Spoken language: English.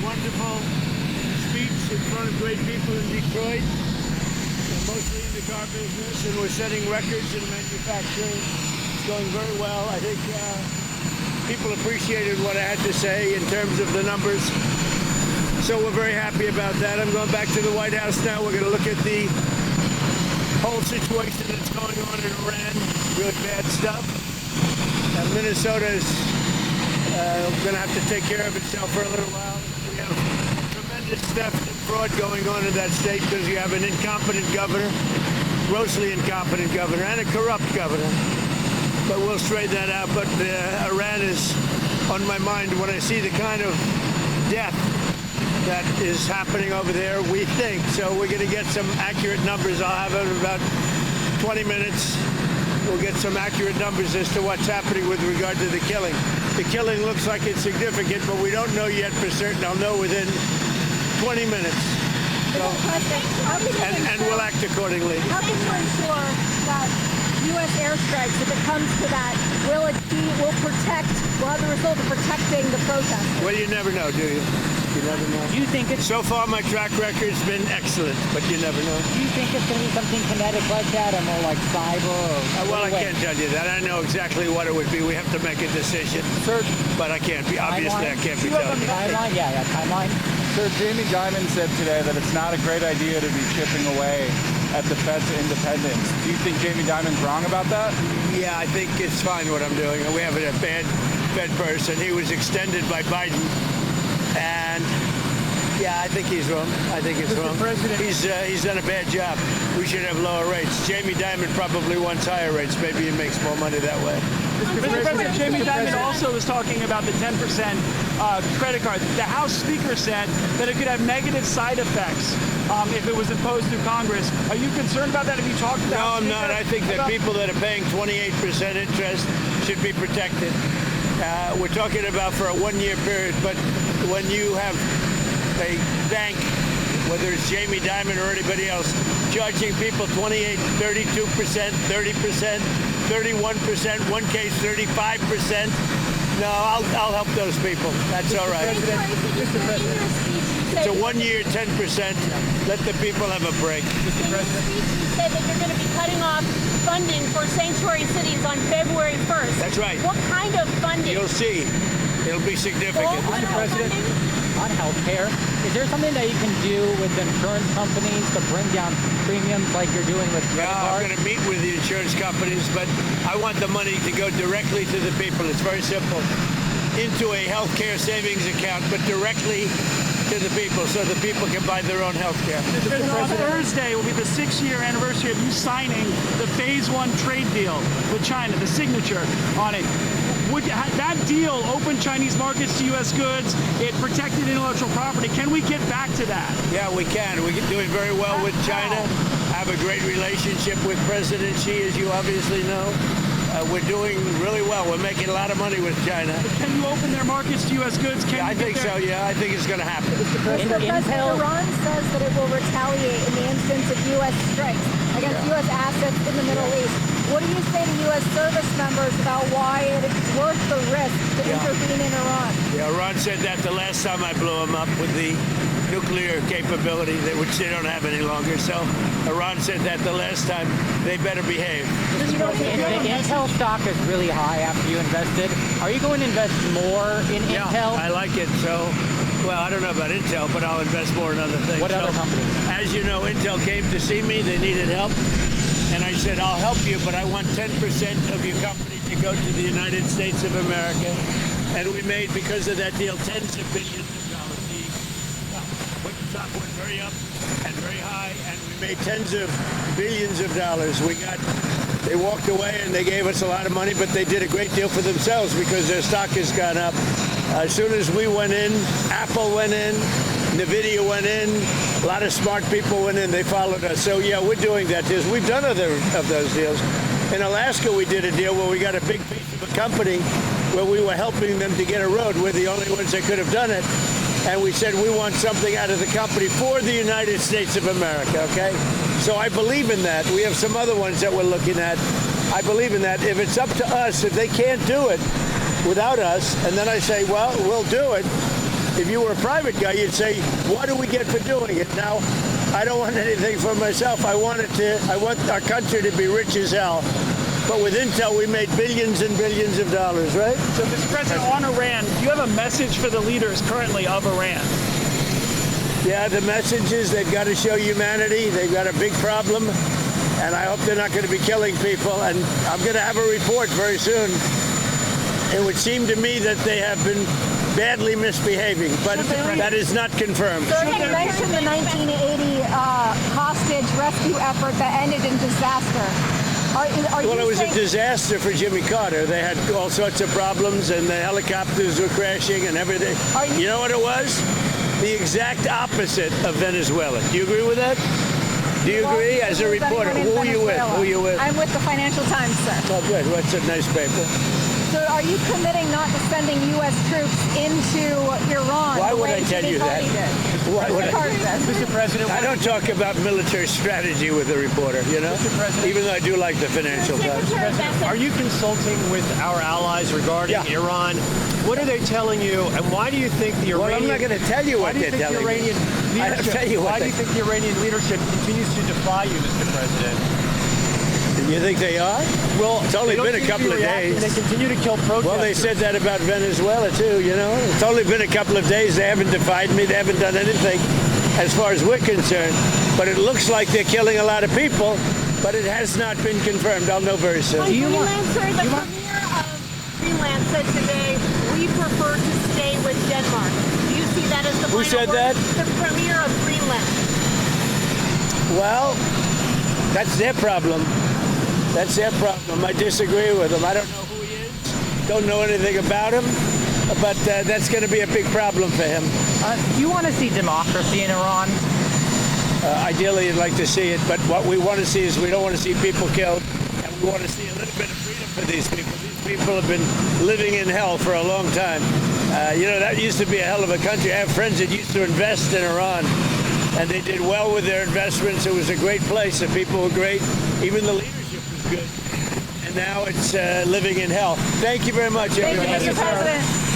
wonderful speech in front of great people in Detroit, mostly in the car business, and we're setting records in manufacturing. It's going very well. I think people appreciated what I had to say in terms of the numbers. So we're very happy about that. I'm going back to the White House now. We're going to look at the whole situation that's going on in Iran. Really bad stuff. Minnesota's going to have to take care of itself for a little while. We have tremendous theft and fraud going on in that state because you have an incompetent governor, grossly incompetent governor, and a corrupt governor. But we'll straighten that out. But Iran is on my mind when I see the kind of death that is happening over there, we think. So we're going to get some accurate numbers. I'll have it in about 20 minutes. We'll get some accurate numbers as to what's happening with regard to the killing. The killing looks like it's significant, but we don't know yet for certain. I'll know within 20 minutes. So, and we'll act accordingly. How can you ensure that U.S. airstrikes, if it comes to that, will have the result of protecting the protesters? Well, you never know, do you? You never know. Do you think it's... So far, my track record's been excellent, but you never know. Do you think it's going to be something kinetic like that, or more like cyber? Or well, I can't tell you that. I know exactly what it would be. We have to make a decision. Sir, but I can't be. Obviously, I can't be telling you. Timeline? Yeah, timeline. Sir, Jamie Dimon said today that it's not a great idea to be chipping away at the Fed's independence. Do you think Jamie Dimon's wrong about that? Yeah, I think it's fine what I'm doing. We have a bad Fed person. He was extended by Biden. And yeah, I think he's wrong. I think it's wrong. He's done a bad job. We should have lower rates. Jamie Dimon probably wants higher rates. Maybe he makes more money that way. Mr. President, Jamie Dimon also was talking about the 10% credit card. The House Speaker said that it could have negative side effects if it was imposed through Congress. Are you concerned about that? Have you talked to the House Speaker? No, I'm not. I think that people that are paying 28% interest should be protected. We're talking about for a one-year period, but when you have a bank, whether it's Jamie Dimon or anybody else, charging people 28, 32%, 30%, 31%, one case 35%, no, I'll help those people. That's all right. It's a 1 year, 10%. Let the people have a break. Mr. President, you said that you're going to be cutting off funding for sanctuary cities on February 1st. That's right. What kind of funding? You'll see. It'll be significant. Mr. President, on healthcare, is there something that you can do with insurance companies to bring down premiums like you're doing with credit cards? I'm going to meet with the insurance companies, but I want the money to go directly to the people. It's very simple. Into a healthcare savings account, but directly to the people so the people can buy their own health care. On Thursday will be the 6-year anniversary of you signing the Phase 1 trade deal with China, the signature on it. Would that deal open Chinese markets to U.S. goods? It protected intellectual property. Can we get back to that? Yeah, we can. We're doing very well with China. I have a great relationship with President Xi, as you obviously know. We're doing really well. We're making a lot of money with China. But can you open their markets to U.S. goods? I think so, yeah. I think it's going to happen. Mr. President, Iran says that it will retaliate in the instance of U.S. strikes against U.S. assets in the Middle East. What do you say to U.S. service members about why it's worth the risk to intervene in Iran? Yeah, Iran said that the last time I blew them up with the nuclear capability, which they don't have any longer. So Iran said that the last time. They better behave. The Intel stock is really high after you invested. Are you going to invest more in Intel? I like it. So, well, I don't know about Intel, but I'll invest more in other things. What other companies? As you know, Intel came to see me. They needed help. And I said, I'll help you, but I want 10% of your company to go to the United States of America. And we made, because of that deal, tens of billions of dollars. The stock went very up and very high, and we made tens of billions of dollars. They walked away and they gave us a lot of money, but they did a great deal for themselves because their stock has gone up. As soon as we went in, Apple went in, NVIDIA went in, a lot of smart people went in, they followed us. So yeah, we're doing that. We've done other of those deals. In Alaska, we did a deal where we got a big piece of a company where we were helping them to get a road. We're the only ones that could have done it. And we said we want something out of the company for the United States of America, okay? So I believe in that. We have some other ones that we're looking at. I believe in that. If it's up to us, if they can't do it without us, and then I say, well, we'll do it, If you were a private guy, you'd say, what do we get for doing it? Now, I don't want anything for myself. I want our country to be rich as hell. But with Intel, we made billions and billions of dollars, right? So, Mr. President, on Iran, do you have a message for the leaders currently of Iran? Yeah, the message is they've got to show humanity. They've got a big problem, and I hope they're not going to be killing people. And I'm going to have a report very soon. It would seem to me that they have been badly misbehaving, but that is not confirmed. Sir, you mentioned the 1980 hostage rescue effort that ended in disaster. Well, it was a disaster for Jimmy Carter. They had all sorts of problems, and the helicopters were crashing and everything. You know what it was? The exact opposite of Venezuela. Do you agree with that? Do you agree? As a reporter, who are you with? Who are you with? I'm with the Financial Times, sir. Oh, good. What's a nice paper? So are you committing not to sending U.S. troops into Iran? Why would I tell you that? Why would I? Mr. President, I don't talk about military strategy with a reporter, you know? Mr. President. Even though I do like the Financial Times. Are you consulting with our allies regarding Iran? What are they telling you, and why do you think the Iranian... Well, I'm not going to tell you what they're telling me. Why do you think the Iranian leadership continues to defy you, Mr. President? You think they are? Well, it's only been a couple of days. They continue to kill protesters. Well, they said that about Venezuela, too, you know? It's only been a couple of days. They haven't defied me. They haven't done anything as far as we're concerned. But it looks like they're killing a lot of people, but it has not been confirmed. I'll know very soon. Freelancer, the premier of Greenland said today, we prefer to stay with Denmark. Do you see that as the final Who said word? that? The premier of Greenland. Well, that's their problem. That's their problem. I disagree with them. I don't know who he is. Don't know anything about him. But that's going to be a big problem for him. Do you want to see democracy in Iran? Ideally, you'd like to see it. But what we want to see is we don't want to see people killed. And we want to see a little bit of freedom for these people. These people have been living in hell for a long time. You know, that used to be a hell of a country. I have friends that used to invest in Iran. And they did well with their investments. It was a great place. The people were great. Even the leadership was good. And now it's living in hell. Thank you very much, everybody. Thank you, Mr. President.